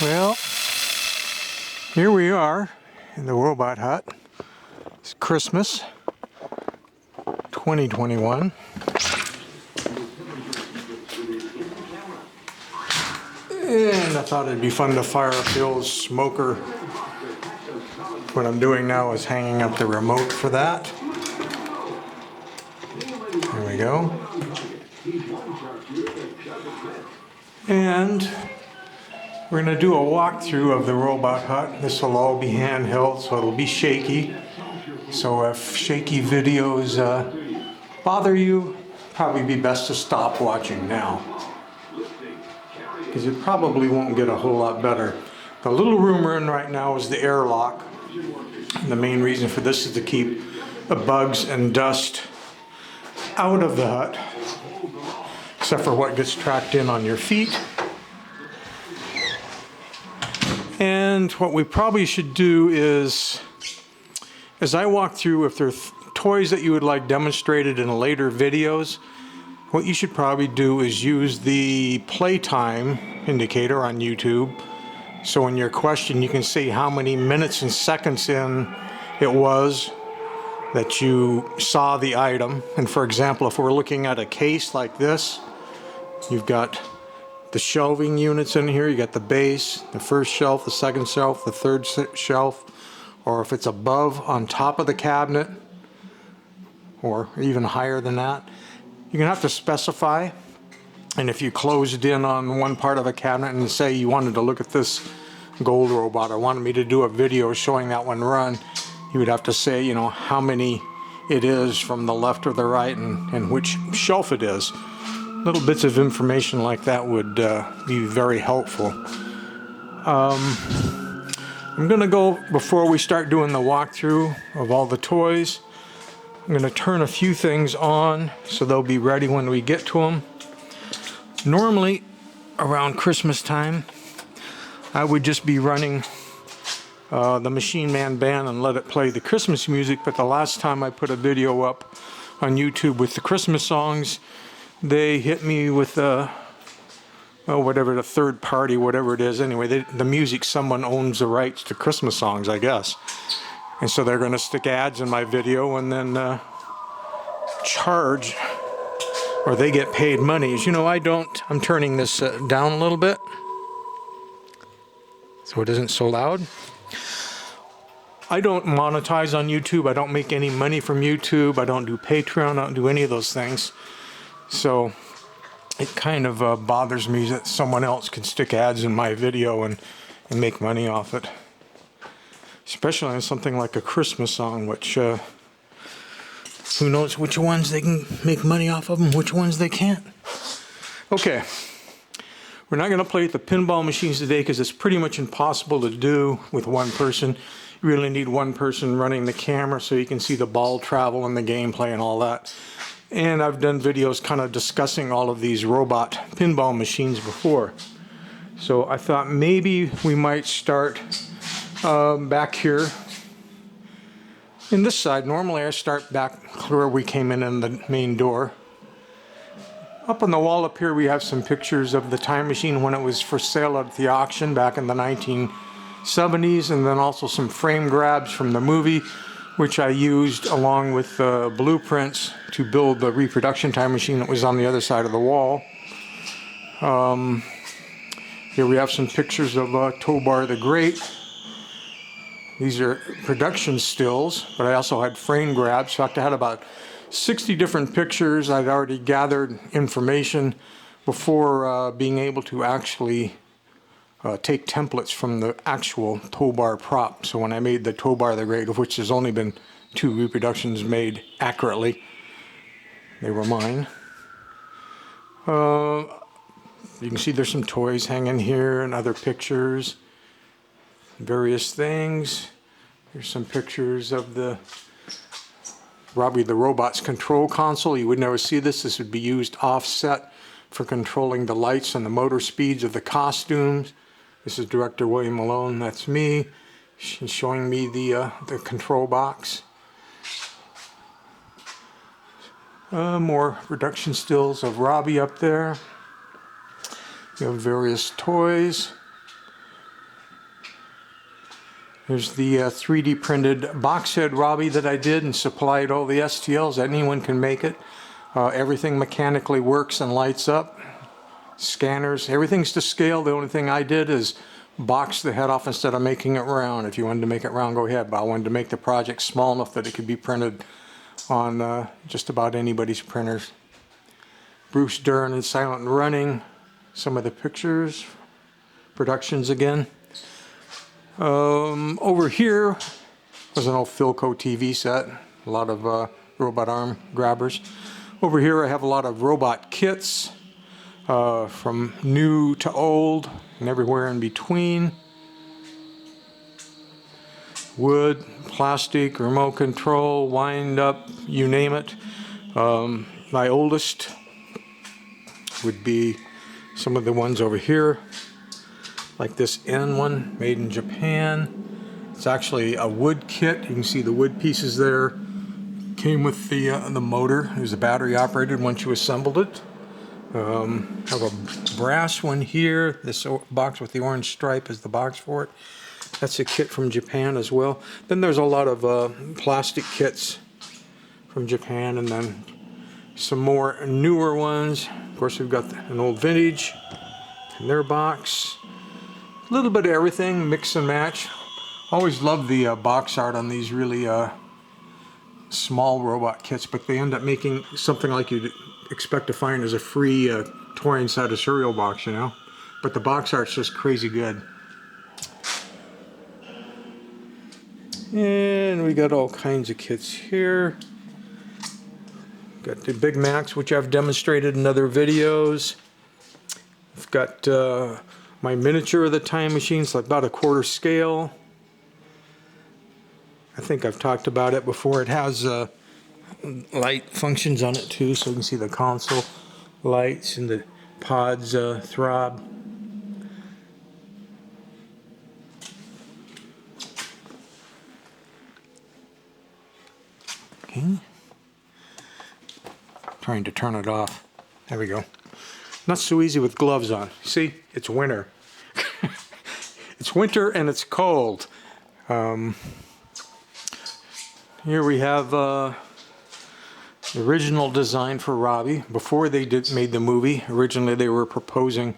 Well, here we are in the robot hut. It's Christmas 2021. And I thought it'd be fun to fire up the old smoker. What I'm doing now is hanging up the remote for that. There we go. And we're going to do a walkthrough of the robot hut. This will all be handheld, so it'll be shaky. So if shaky videos bother you, probably be best to stop watching now, because it probably won't get a whole lot better. The little room we're in right now is the airlock. And the main reason for this is to keep the bugs and dust out of the hut, except for what gets tracked in on your feet. And what we probably should do is, as I walk through, if there are toys that you would like demonstrated in later videos, what you should probably do is use the playtime indicator on YouTube. So in your question, you can see how many minutes and seconds in it was that you saw the item. And for example, if we're looking at a case like this, you've got the shelving units in here. You got the base, the first shelf, the second shelf, the third shelf, or if it's above on top of the cabinet, or even higher than that, you're gonna have to specify. And if you closed in on one part of a cabinet and say you wanted to look at this gold robot, or wanted me to do a video showing that one run, you would have to say, you know, how many it is from the left or the right, and which shelf it is. Little bits of information like that would be very helpful. I'm going to go, before we start doing the walkthrough of all the toys, I'm going to turn a few things on so they'll be ready when we get to them. Normally, around Christmas time, I would just be running the Machine Man Band and let it play the Christmas music, but the last time I put a video up on YouTube with the Christmas songs, they hit me with whatever, the third party, whatever it is. Anyway, the music, someone owns the rights to Christmas songs, I guess. And so they're going to stick ads in my video and then charge, or they get paid money. As you know, I don't. I'm turning this down a little bit so it isn't so loud. I don't monetize on YouTube. I don't make any money from YouTube. I don't do Patreon. I don't do any of those things. So it kind of bothers me that someone else can stick ads in my video and make money off it. Especially on something like a Christmas song, which who knows which ones they can make money off of them, which ones they can't. Okay, we're not going to play at the pinball machines today because it's pretty much impossible to do with one person. You really need one person running the camera so you can see the ball travel and the gameplay and all that. And I've done videos kind of discussing all of these robot pinball machines before. So I thought maybe we might start back here in this side. Normally I start back where we came in the main door. Up on the wall up here we have some pictures of the time machine when it was for sale at the auction back in the 1970s, and then also some frame grabs from the movie, which I used along with blueprints to build the reproduction time machine that was on the other side of the wall. Here we have some pictures of Tobar the Great. These are production stills, but I also had frame grabs. In fact, I had about 60 different pictures. I'd already gathered information before being able to actually take templates from the actual Tobar prop. So when I made the Tobar the Great, of which there's only been 2 reproductions made accurately, they were mine. You can see there's some toys hanging here and other pictures, various things. Here's some pictures of probably the robot's control console. You would never see this. This would be used offset for controlling the lights and the motor speeds of the costumes. This is Director William Malone. That's me. She's showing me the control box. More production stills of Robbie up there. You have various toys. There's the 3D printed box head Robbie that I did and supplied all the STLs. Anyone can make it. Everything mechanically works and lights up. Scanners, everything's to scale. The only thing I did is box the head off instead of making it round. If you wanted to make it round, go ahead, but I wanted to make the project small enough that it could be printed on just about anybody's printers. Bruce Dern and Silent Running, some of the pictures, productions again. Over here was an old Philco TV set, a lot of robot arm grabbers. Over here I have a lot of robot kits. From new to old and everywhere in between. Wood, plastic, remote control, wind up, you name it. My oldest would be some of the ones over here, like this N one made in Japan. It's actually a wood kit. You can see the wood pieces there. Came with the motor. It was a battery operated once you assembled it. Have a brass one here. This box with the orange stripe is the box for it. That's a kit from Japan as well. Then there's a lot of plastic kits from Japan, and then some more newer ones. Of course, we've got an old vintage in their box. A little bit of everything, mix and match. Always love the box art on these really small robot kits, but they end up making something like you'd expect to find as a free toy inside a cereal box, you know. But the box art's just crazy good. And we got all kinds of kits here. Got the Big Macs, which I've demonstrated in other videos. I've got my miniature of the time machine, so about a quarter scale. I think I've talked about it before. It has light functions on it too, so you can see the console lights and the pods throb. Okay. Trying to turn it off. There we go. Not so easy with gloves on. See, it's winter. It's winter and it's cold. Here we have the original design for Robbie. Before they made the movie, originally they were proposing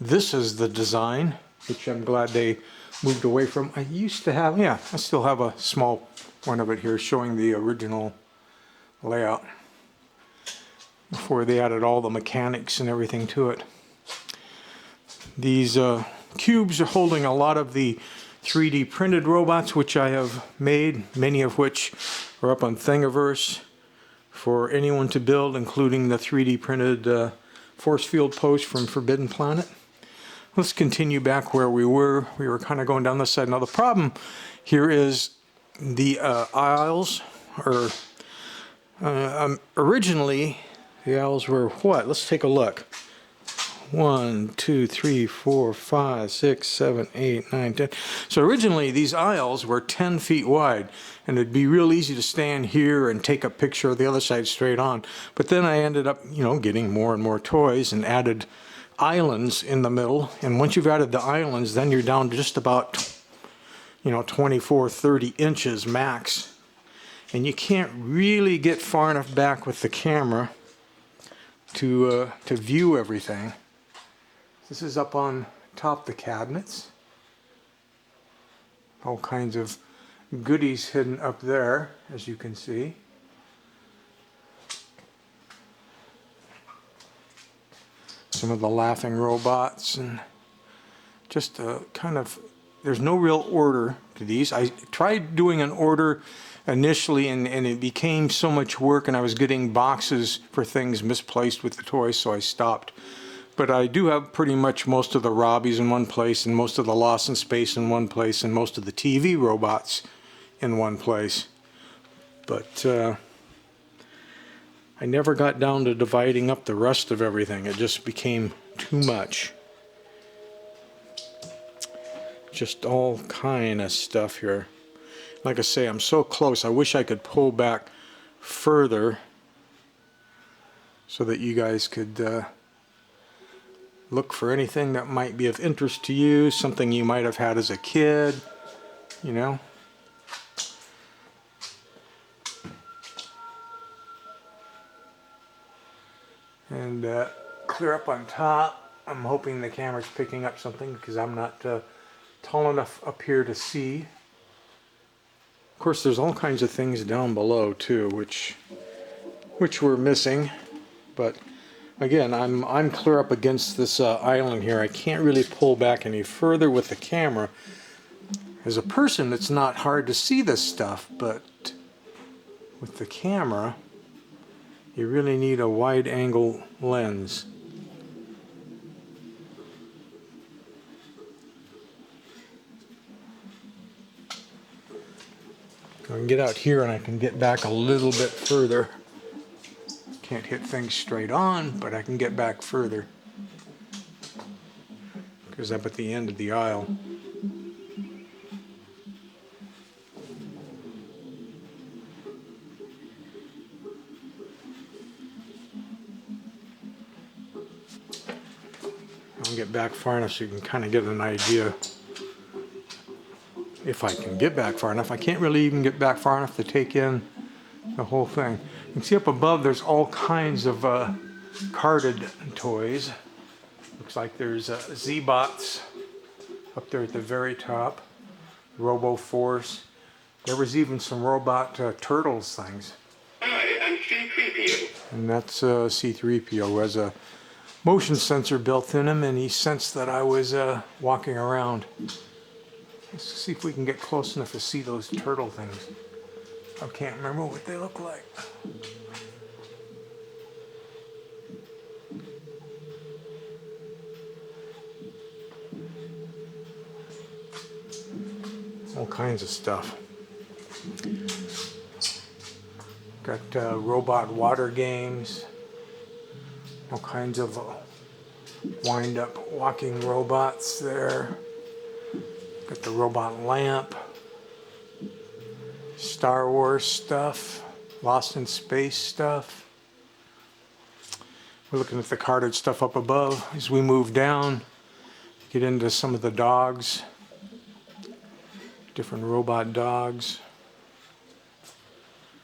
this as the design, which I'm glad they moved away from. I used to have, yeah, I still have a small one of it here showing the original layout before they added all the mechanics and everything to it. These cubes are holding a lot of the 3D printed robots which I have made, many of which are up on Thingiverse for anyone to build, including the 3D printed force field post from Forbidden Planet. Let's continue back where we were. We were kind of going down this side. Now the problem here is the aisles are originally the aisles were what? Let's take a look. 1, 2, 3, 4, 5, 6, 7, 8, 9, 10. So originally these aisles were 10 feet wide, and it'd be real easy to stand here and take a picture of the other side straight on. But then I ended up, you know, getting more and more toys and added islands in the middle. And once you've added the islands, then you're down to just about, you know, 24, 30 inches max. And you can't really get far enough back with the camera to view everything. This is up on top of the cabinets. All kinds of goodies hidden up there, as you can see. Some of the laughing robots, and just kind of, there's no real order to these. I tried doing an order initially, and it became so much work, and I was getting boxes for things misplaced with the toys, so I stopped. But I do have pretty much most of the Robbies in one place, and most of the Lost in Space in one place, and most of the TV robots in one place. But I never got down to dividing up the rest of everything. It just became too much. Just all kind of stuff here. Like I say, I'm so close. I wish I could pull back further so that you guys could look for anything that might be of interest to you, something you might have had as a kid. you know. And clear up on top. I'm hoping the camera's picking up something because I'm not tall enough up here to see. Of course, there's all kinds of things down below too, which we're missing. But again, I'm clear up against this island here. I can't really pull back any further with the camera. As a person, it's not hard to see this stuff, but with the camera, you really need a wide angle lens. I can get out here and I can get back a little bit further. Can't hit things straight on, but I can get back further because I'm at the end of the aisle. I'll get back far enough so you can kind of get an idea. If I can get back far enough. I can't really even get back far enough to take in the whole thing. You can see up above there's all kinds of carded toys. Looks like there's Z-Bots up there at the very top. Robo-Force. There was even some robot turtles things. I am C3PO. And that's C3PO, who has a motion sensor built in him, and he sensed that I was walking around. Let's see if we can get close enough to see those turtle things. I can't remember what they look like. All kinds of stuff. Got robot water games. All kinds of wind-up walking robots there. Got the robot lamp. Star Wars stuff. Lost in Space stuff. We're looking at the carded stuff up above. As we move down, get into some of the dogs. Different robot dogs.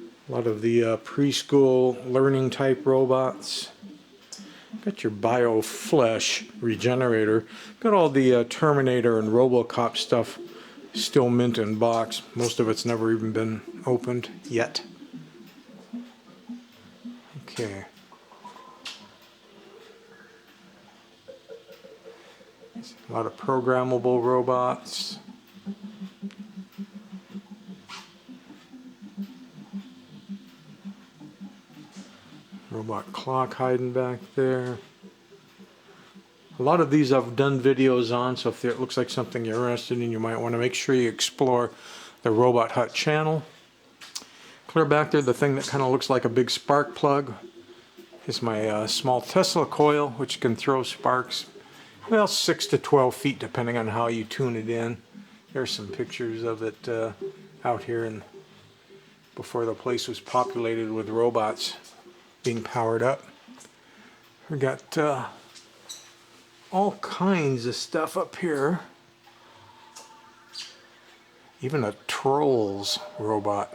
A lot of the preschool learning type robots. Got your bio-flesh regenerator. Got all the Terminator and Robocop stuff still mint in box. Most of it's never even been opened yet. Okay. A lot of programmable robots. Robot clock hiding back there. A lot of these I've done videos on, so if it looks like something you're interested in, you might want to make sure you explore the Robothut channel. Clear back there, the thing that kind of looks like a big spark plug is my small Tesla coil, which can throw sparks, well, 6 to 12 feet, depending on how you tune it in. There's some pictures of it out here and before the place was populated with robots being powered up. We got all kinds of stuff up here. Even a Trolls robot.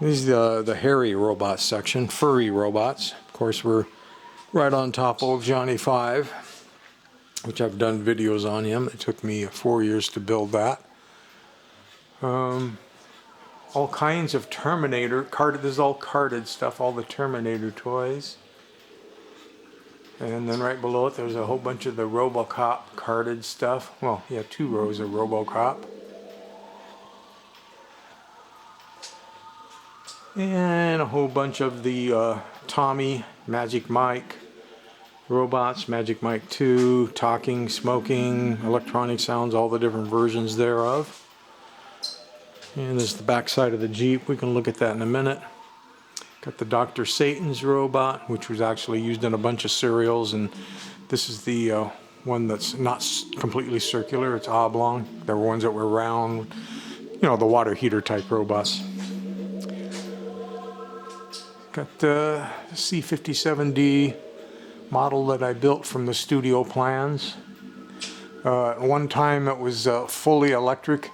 This is the hairy robot section, furry robots. Of course, we're right on top of Johnny 5, which I've done videos on him. It took me 4 years to build that. All kinds of Terminator, this is all carded stuff, all the Terminator toys. And then right below it, there's a whole bunch of the Robocop carded stuff. Well, yeah, 2 rows of Robocop. And a whole bunch of the Tommy, Magic Mike robots, Magic Mike 2, talking, smoking, electronic sounds, all the different versions thereof. And this is the back side of the Jeep. We can look at that in a minute. Got the Dr. Satan's robot, which was actually used in a bunch of cereals, and this is the one that's not completely circular. It's oblong. There were ones that were round, you know, the water heater type robots. Got the C57D model that I built from the studio plans. At one time it was fully electric.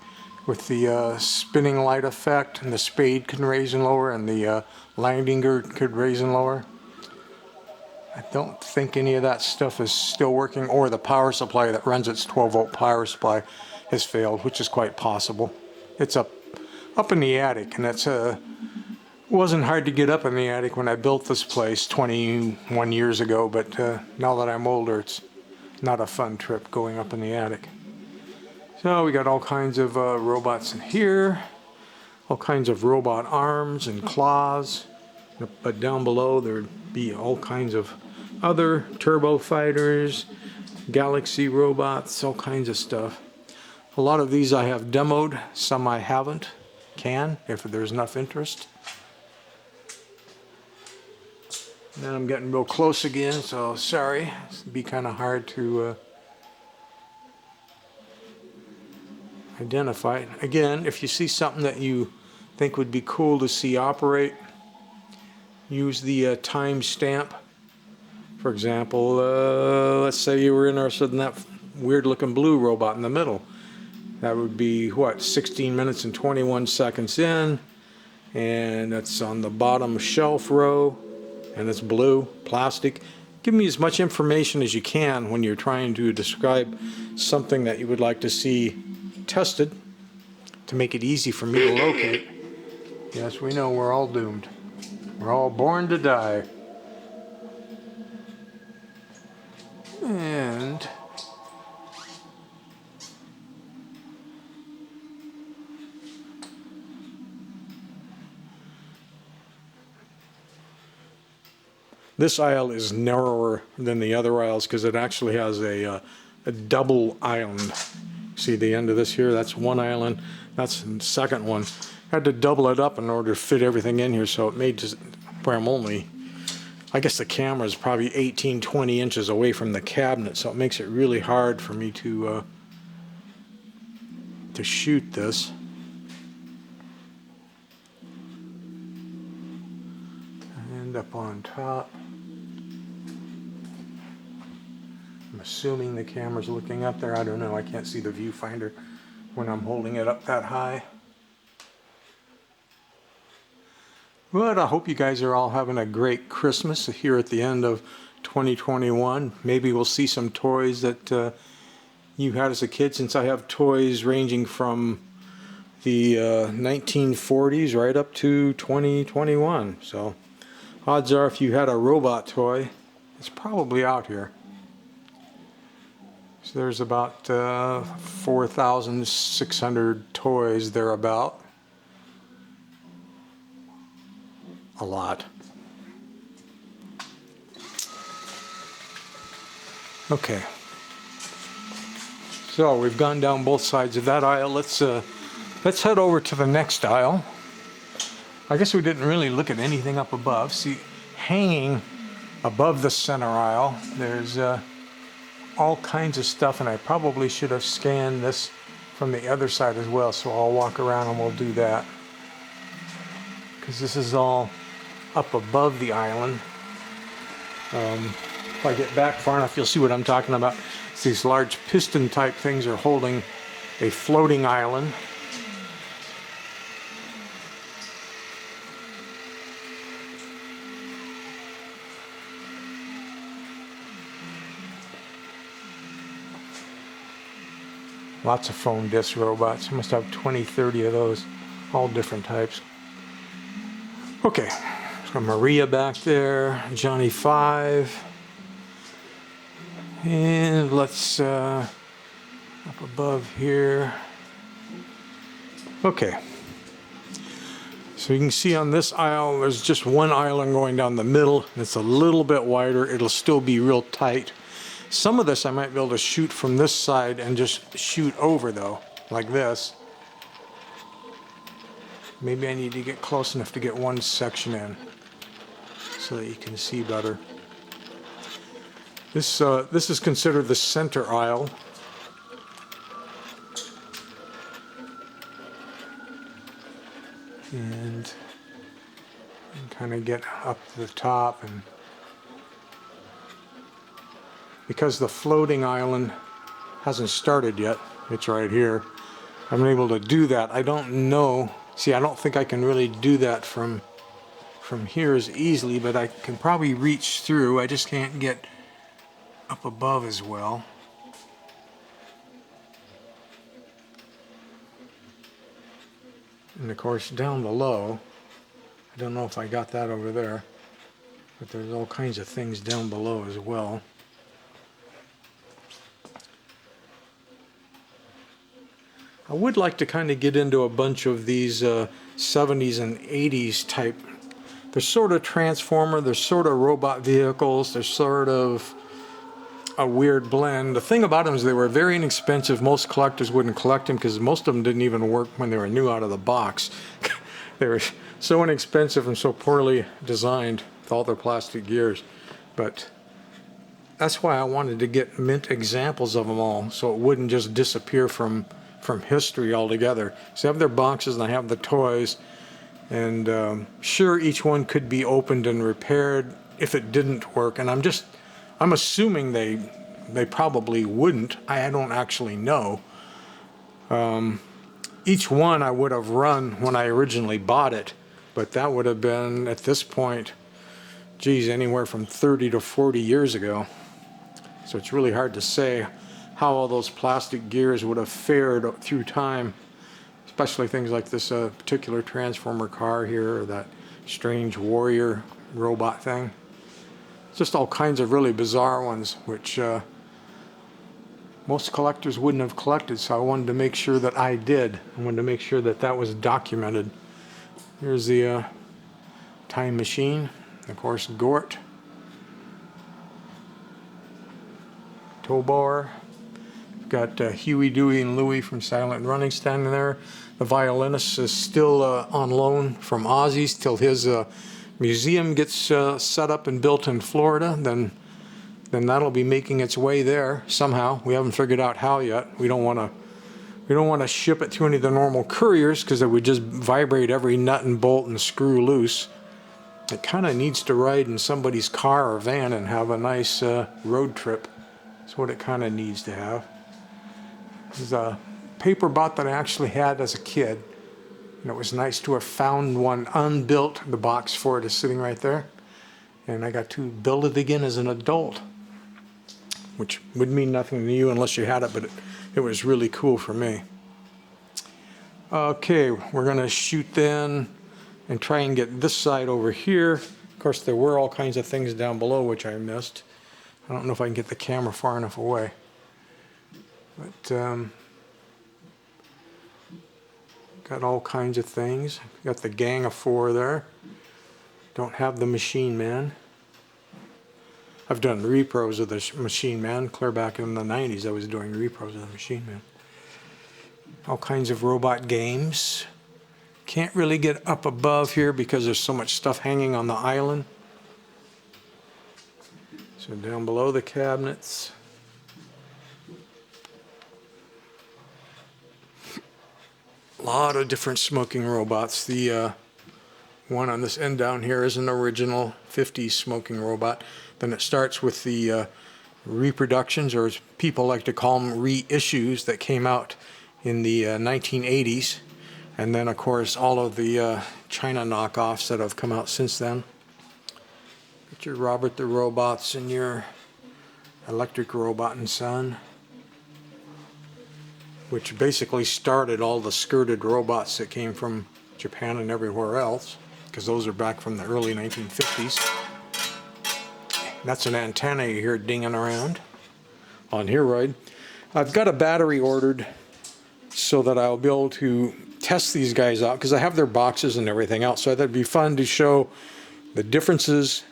with the spinning light effect, and the spade can raise and lower, and the landing gear could raise and lower. I don't think any of that stuff is still working, or the power supply that runs its 12-volt power supply has failed, which is quite possible. It's up in the attic, and it's wasn't hard to get up in the attic when I built this place 21 years ago, but now that I'm older, it's not a fun trip going up in the attic. So we got all kinds of robots in here, all kinds of robot arms and claws, but down below there'd be all kinds of other turbo fighters, galaxy robots, all kinds of stuff. A lot of these I have demoed, some I haven't, if there's enough interest. Then I'm getting real close again, so sorry. It'd be kind of hard to identify. Again, if you see something that you think would be cool to see operate, use the time stamp. For example, let's say you were interested in that weird looking blue robot in the middle. That would be, what, 16 minutes and 21 seconds in, and that's on the bottom shelf row, and it's blue, plastic. Give me as much information as you can when you're trying to describe something that you would like to see tested, to make it easy for me to locate. Yes, we know we're all doomed. We're all born to die. And this aisle is narrower than the other aisles because it actually has a double island. See the end of this here? That's one island. That's the second one. I had to double it up in order to fit everything in here, so it made just where I'm only, I guess the camera is probably 18, 20 inches away from the cabinet, so it makes it really hard for me to shoot this. And up on top. I'm assuming the camera's looking up there. I don't know. I can't see the viewfinder when I'm holding it up that high. But I hope you guys are all having a great Christmas here at the end of 2021. Maybe we'll see some toys that you had as a kid, since I have toys ranging from the 1940s right up to 2021. So odds are if you had a robot toy, it's probably out here. So there's about 4,600 toys thereabout. A lot. Okay. So we've gone down both sides of that aisle. Let's head over to the next aisle. I guess we didn't really look at anything up above. See, hanging above the center aisle, there's all kinds of stuff, and I probably should have scanned this from the other side as well, so I'll walk around and we'll do that, because this is all up above the island. If I get back far enough, you'll see what I'm talking about. It's these large piston type things are holding a floating island. Lots of phone disc robots. I must have 20, 30 of those, all different types. Okay, there's got Maria back there, Johnny 5. And let's, up above here. Okay. So you can see on this aisle, there's just one island going down the middle. It's a little bit wider. It'll still be real tight. Some of this I might be able to shoot from this side and just shoot over though, like this. Maybe I need to get close enough to get one section in so that you can see better. This is considered the center aisle. And kind of get up to the top, and because the floating island hasn't started yet, it's right here, I'm able to do that. I don't know. See, I don't think I can really do that from here as easily, but I can probably reach through. I just can't get up above as well. And of course, down below, I don't know if I got that over there, but there's all kinds of things down below as well. I would like to kind of get into a bunch of these 70s and 80s type. They're sort of Transformer, they're sort of robot vehicles, they're sort of a weird blend. The thing about them is they were very inexpensive. Most collectors wouldn't collect them because most of them didn't even work when they were new out of the box. They were so inexpensive and so poorly designed with all their plastic gears. But that's why I wanted to get mint examples of them all, so it wouldn't just disappear from history altogether. So I have their boxes and I have the toys, and sure, each one could be opened and repaired if it didn't work, and I'm assuming they probably wouldn't. I don't actually know. Each one I would have run when I originally bought it, but that would have been, at this point, geez, anywhere from 30 to 40 years ago. So it's really hard to say how all those plastic gears would have fared through time, especially things like this particular Transformer car here, or that strange warrior robot thing. Just all kinds of really bizarre ones, which most collectors wouldn't have collected, so I wanted to make sure that I did. I wanted to make sure that that was documented. Here's the time machine, of course, Gort, Tobor. Got Huey, Dewey, and Louie from Silent Running standing there. The violinist is still on loan from Ozzy's till his museum gets set up and built in Florida. Then that'll be making its way there somehow. We haven't figured out how yet. We don't want to ship it through any of the normal couriers because it would just vibrate every nut and bolt and screw loose. It kind of needs to ride in somebody's car or van and have a nice road trip. That's what it kind of needs to have. There's a paper bot that I actually had as a kid, and it was nice to have found one unbuilt. The box for it is sitting right there, and I got to build it again as an adult, which would mean nothing to you unless you had it, but it was really cool for me. Okay, we're going to shoot then and try and get this side over here. Of course, there were all kinds of things down below which I missed. I don't know if I can get the camera far enough away. But got all kinds of things. Got the gang of 4 there. Don't have the Machine Man. I've done repros of the Machine Man. Clear back in the 90s I was doing repros of the Machine Man. All kinds of robot games. Can't really get up above here because there's so much stuff hanging on the island. So down below the cabinets. A lot of different smoking robots. The one on this end down here is an original 50s smoking robot. Then it starts with the reproductions, or as people like to call them, reissues that came out in the 1980s. And then, of course, all of the China knockoffs that have come out since then. Got your Robert the Robots and your Electric Robot and Son, which basically started all the skirted robots that came from Japan and everywhere else, because those are back from the early 1950s. That's an antenna you hear dinging around on Heroid. I've got a battery ordered so that I'll be able to test these guys out, because I have their boxes and everything else, so that'd be fun to show the differences,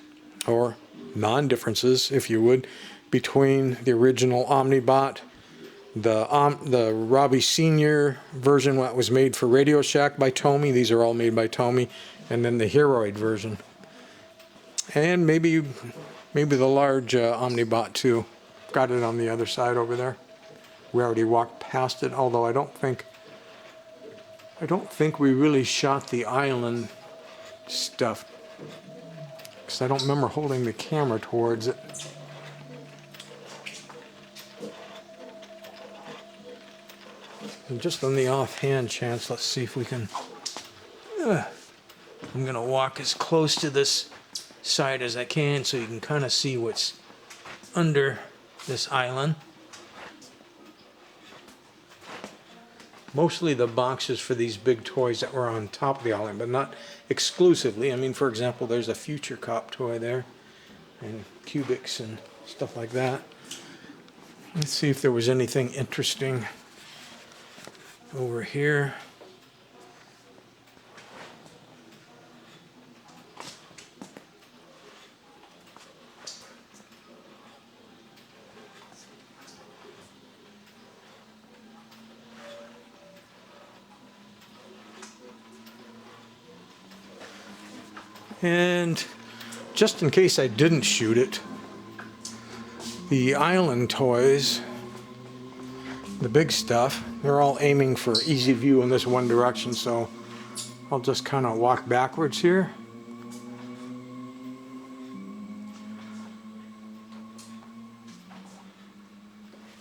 or non-differences, if you would, between the original Omnibot, the Robbie Sr. version that was made for Radio Shack by Tomy. These are all made by Tomy. And then the Heroid version. And maybe the large Omnibot too. Got it on the other side over there. We already walked past it, although I don't think we really shot the island stuff, because I don't remember holding the camera towards it. And just on the offhand chance, let's see if we can... I'm going to walk as close to this side as I can so you can kind of see what's under this island. Mostly the boxes for these big toys that were on top of the island, but not exclusively. I mean, for example, there's a Future Cop toy there, and Cubics and stuff like that. Let's see if there was anything interesting over here. And just in case I didn't shoot it, the island toys, the big stuff, they're all aiming for easy view in this one direction, so I'll just kind of walk backwards here.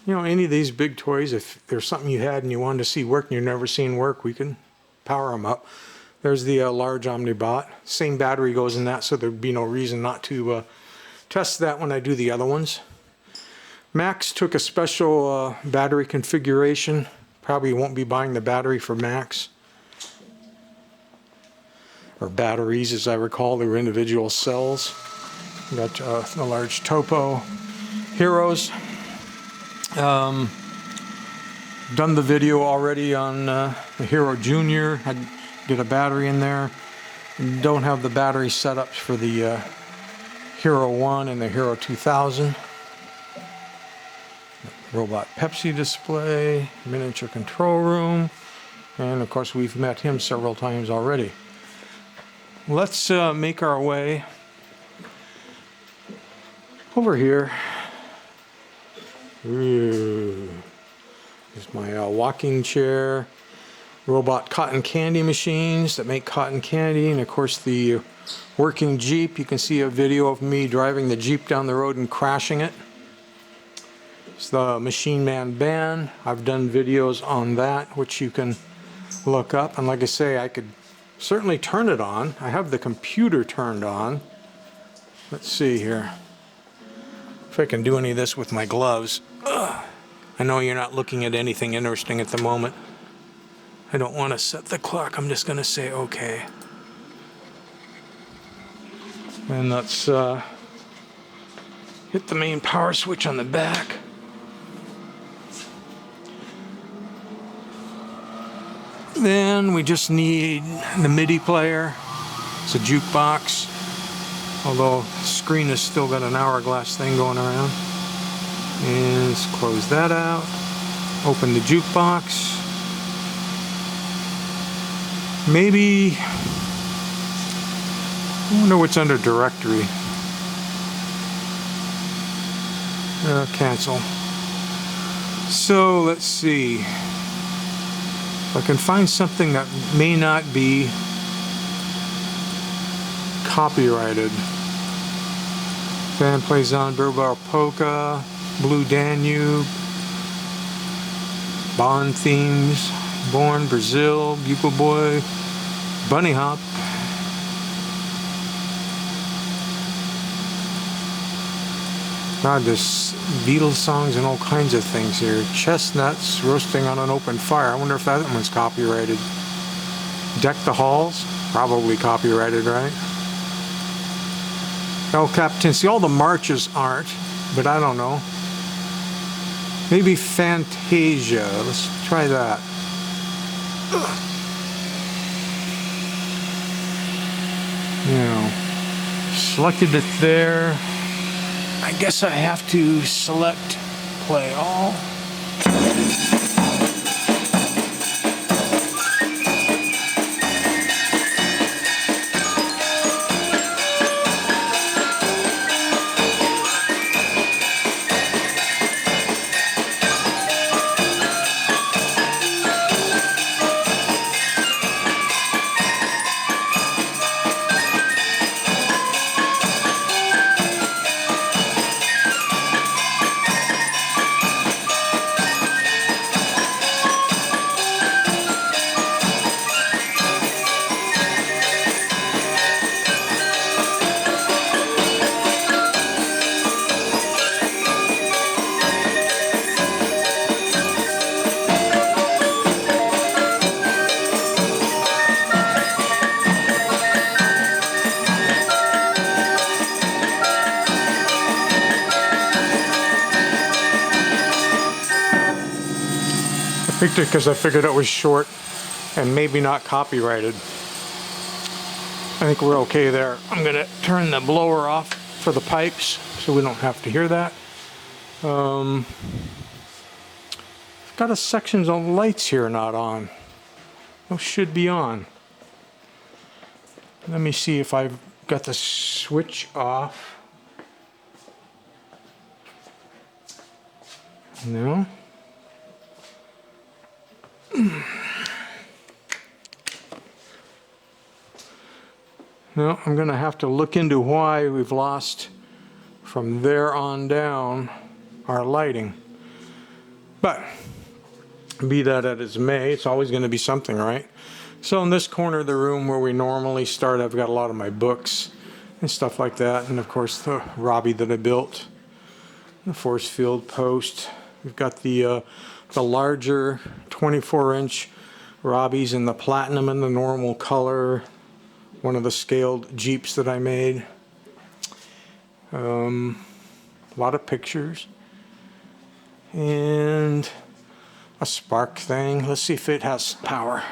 You know, any of these big toys, if there's something you had and you wanted to see work and you've never seen work, we can power them up. There's the large Omnibot. Same battery goes in that, so there'd be no reason not to test that when I do the other ones. Max took a special battery configuration. Probably won't be buying the battery for Max. Or batteries, as I recall. They were individual cells. Got the large Topo Heroes. Done the video already on the Hero Junior. Did a battery in there. Don't have the battery setups for the Hero 1 and the Hero 2000. Robot Pepsi display, miniature control room, and of course we've met him several times already. Let's make our way over here. Ooh. Here's my walking chair. Robot cotton candy machines that make cotton candy, and of course the working Jeep. You can see a video of me driving the Jeep down the road and crashing it. It's the Machine Man band. I've done videos on that, which you can look up, and like I say, I could certainly turn it on. I have the computer turned on. Let's see here if I can do any of this with my gloves. Ugh. I know you're not looking at anything interesting at the moment. I don't want to set the clock. I'm just going to say okay. And let's hit the main power switch on the back. Then we just need the MIDI player. It's a jukebox. Although the screen has still got an hourglass thing going around. And let's close that out. Open the jukebox. Maybe, I wonder what's under directory. Cancel. So let's see. If I can find something that may not be copyrighted. Band plays on Bilbao Polka, Blue Danube, Bond themes, Born, Brazil, Bugle Boy, Bunny Hop. God, there's Beatles songs and all kinds of things here. Chestnuts roasting on an open fire. I wonder if that one's copyrighted. Deck the Halls, probably copyrighted, right? El Capitan. See, all the marches aren't, but I don't know. Maybe Fantasia. Let's try that. You know, selected it there. I guess I have to select play all. because I figured it was short and maybe not copyrighted. I think we're okay there. I'm gonna turn the blower off for the pipes so we don't have to hear that. Got a sections on lights here not on. Those should be on. Let me see if I've got the switch off. No. No, I'm going to have to look into why we've lost from there on down our lighting. But be that as may, it's always going to be something, right? So in this corner of the room where we normally start, I've got a lot of my books and stuff like that. And of course the Robbie that I built, the force field post. We've got the larger 24-inch Robbies in the platinum and the normal color. One of the scaled Jeeps that I made. A lot of pictures. And a spark thing. Let's see if it has power.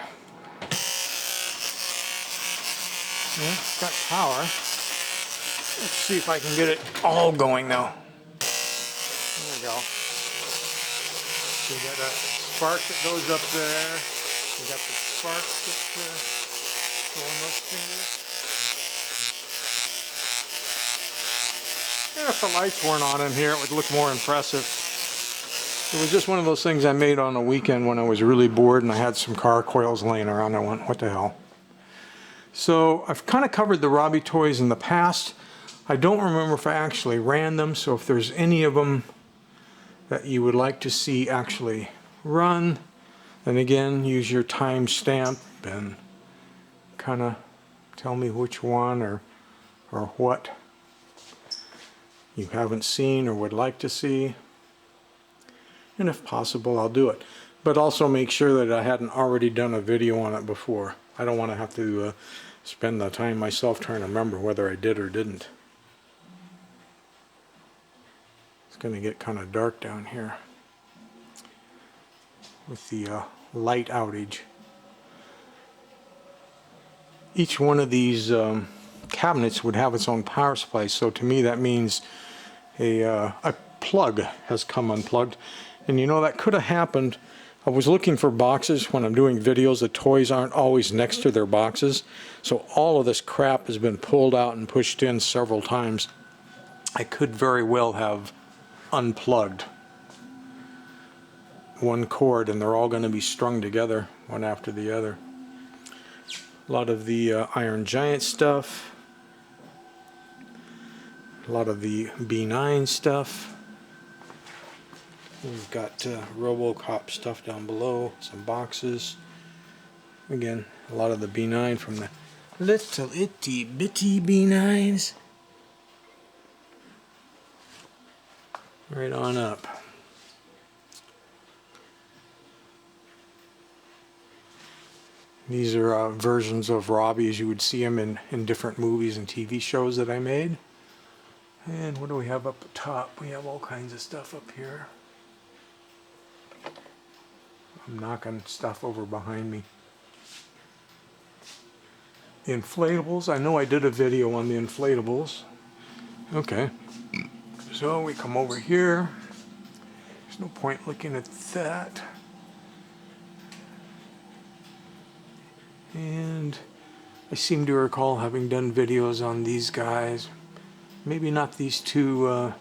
Yeah, it's got power. Let's see if I can get it all going now. There we go. We got a spark that goes up there. We got the spark that go on those fingers. And if the lights weren't on in here, it would look more impressive. It was just one of those things I made on a weekend when I was really bored and I had some car coils laying around. I went, what the hell? So I've kind of covered the Robbie toys in the past. I don't remember if I actually ran them, so if there's any of them that you would like to see actually run, then again, use your timestamp and kind of tell me which one or what you haven't seen or would like to see. And if possible, I'll do it. But also make sure that I hadn't already done a video on it before. I don't want to have to spend the time myself trying to remember whether I did or didn't. It's going to get kind of dark down here with the light outage. Each one of these cabinets would have its own power supply, so to me that means a plug has come unplugged. And you know, that could have happened. I was looking for boxes when I'm doing videos. The toys aren't always next to their boxes, so all of this crap has been pulled out and pushed in several times. I could very well have unplugged one cord and they're all going to be strung together one after the other. A lot of the Iron Giant stuff, a lot of the B9 stuff. We've got Robocop stuff down below, some boxes. Again, a lot of the B9 from the little itty bitty B9s. Right on up. These are versions of Robbie as you would see them in different movies and TV shows that I made. And what do we have up the top? We have all kinds of stuff up here. I'm knocking stuff over behind me. The inflatables, I know I did a video on the inflatables. Okay. So we come over here. There's no point looking at that. And I seem to recall having done videos on these guys. Maybe not these two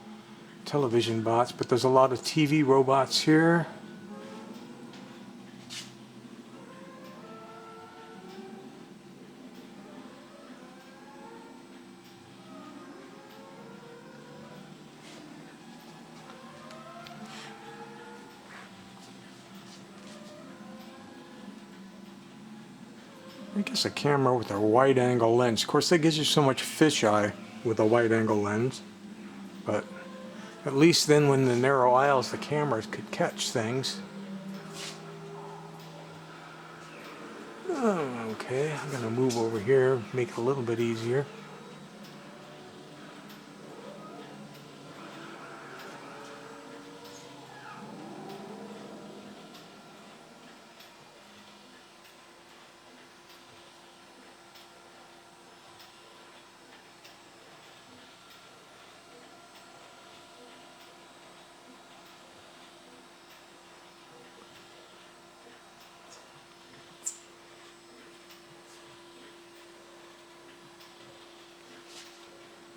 television bots, but there's a lot of TV robots here. I guess a camera with a wide angle lens. Of course, that gives you so much fisheye with a wide angle lens, but at least then when the narrow aisles, the cameras could catch things. Oh, okay, I'm gonna move over here, make it a little bit easier.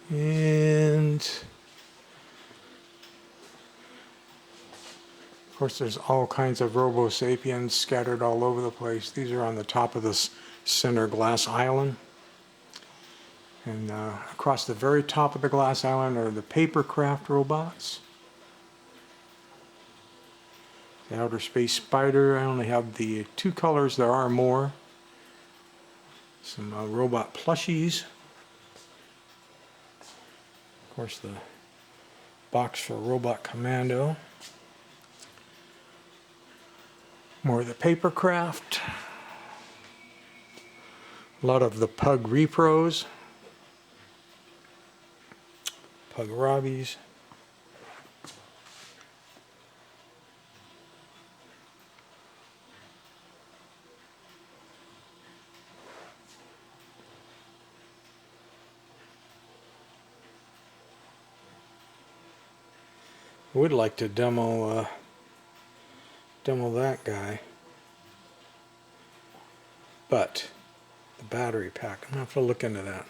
And of course there's all kinds of Robo Sapiens scattered all over the place. These are on the top of this center glass island. And across the very top of the glass island are the papercraft robots. The outer space spider, I only have the 2 colors, there are more. Some robot plushies. Of course the box for Robot Commando. More of the papercraft. A lot of the Pug repros. Pug Robbies. I would like to demo that guy, but the battery pack, I'm gonna have to look into that.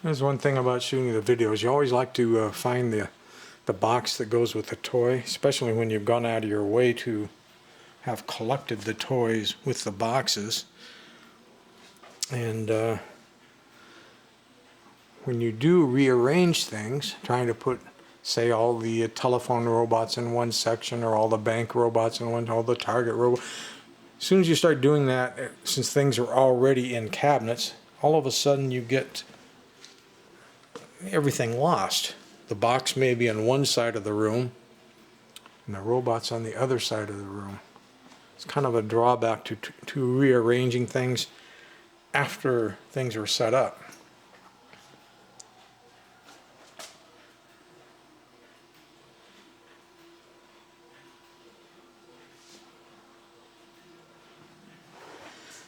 There's one thing about shooting the videos. You always like to find the box that goes with the toy, especially when you've gone out of your way to have collected the toys with the boxes. And when you do rearrange things, trying to put, say, all the telephone robots in one section, or all the bank robots in one, all the Target robots, as soon as you start doing that, since things are already in cabinets, all of a sudden you get everything lost. The box may be on one side of the room and the robot's on the other side of the room. It's kind of a drawback to rearranging things after things are set up.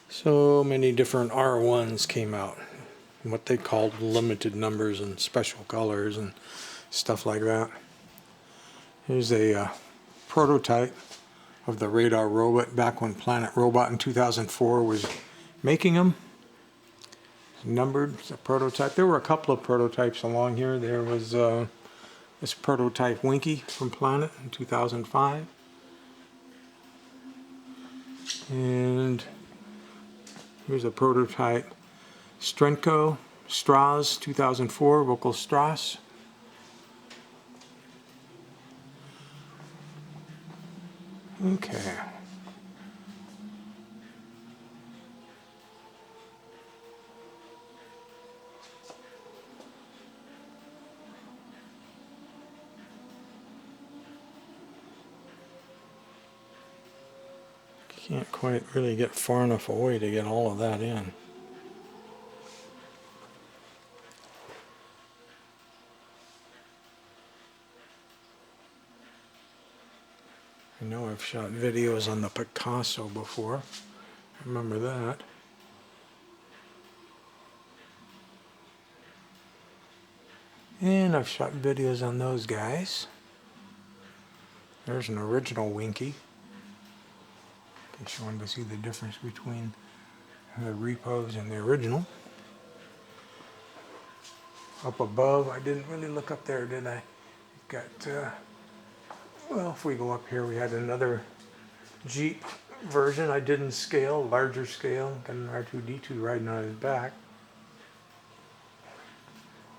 So many different R1s came out, what they called limited numbers and special colors and stuff like that. Here's a prototype of the radar robot back when Planet Robot in 2004 was making them. Numbered, it's a prototype. There were a couple of prototypes along here. There was this prototype Winky from Planet in 2005. And here's a prototype Strenko Strauss 2004, Vocal Strauss. Okay. Can't quite really get far enough away to get all of that in. I know I've shot videos on the Picasso before. I remember that. And I've shot videos on those guys. There's an original Winky. In case you wanted to see the difference between the repos and the original. Up above, I didn't really look up there, did I? Got, well, if we go up here, we had another Jeep version I didn't scale, larger scale. Got an R2-D2 riding on his back.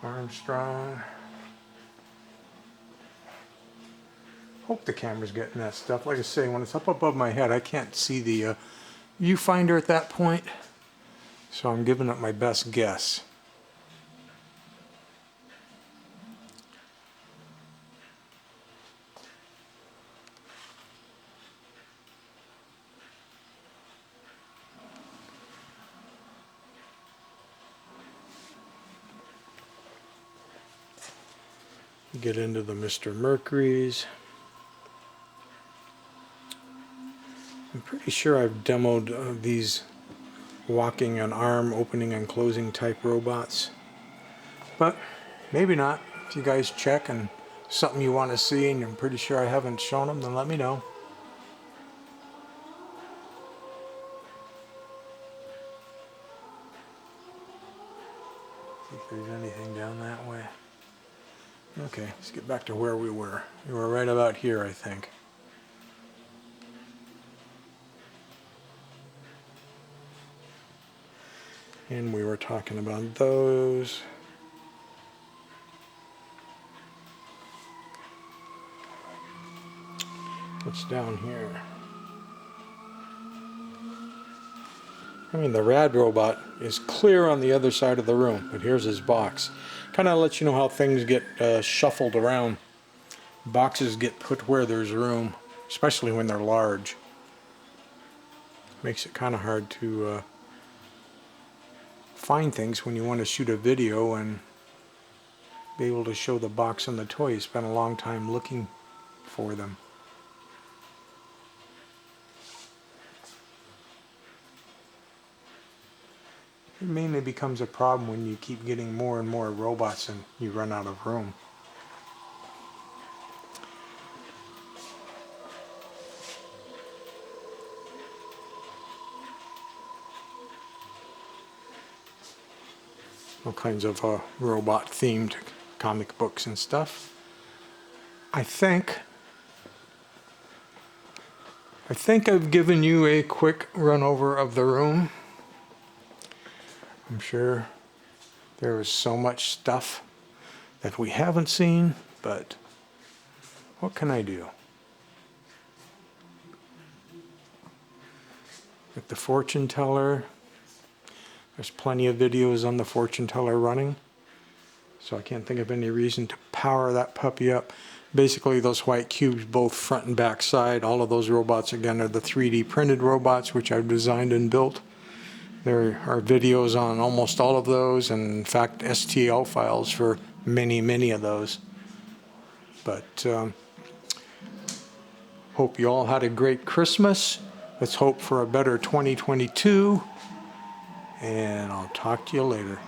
Armstrong. Hope the camera's getting that stuff. Like I say, when it's up above my head, I can't see the viewfinder at that point. So I'm giving it my best guess. Get into the Mr. Mercury's. I'm pretty sure I've demoed these walking an arm opening and closing type robots, but maybe not. If you guys check and something you want to see and I'm pretty sure I haven't shown them, then let me know. See if there's anything down that way. Okay, let's get back to where we were. We were right about here, I think. And we were talking about those. What's down here? I mean, the rad robot is clear on the other side of the room, but here's his box. Kind of lets you know how things get shuffled around. Boxes get put where there's room, especially when they're large. Makes it kind of hard to find things when you want to shoot a video and be able to show the box and the toy. You spend a long time looking for them. It mainly becomes a problem when you keep getting more and more robots and you run out of room. All kinds of robot themed comic books and stuff. I think I've given you a quick run over of the room. I'm sure there is so much stuff that we haven't seen, but what can I do? With the fortune teller, there's plenty of videos on the fortune teller running, so I can't think of any reason to power that puppy up. Basically, those white cubes, both front and back side, all of those robots, again, are the 3D printed robots, which I've designed and built. There are videos on almost all of those, and in fact, STL files for many, many of those. But hope you all had a great Christmas. Let's hope for a better 2022. And I'll talk to you later.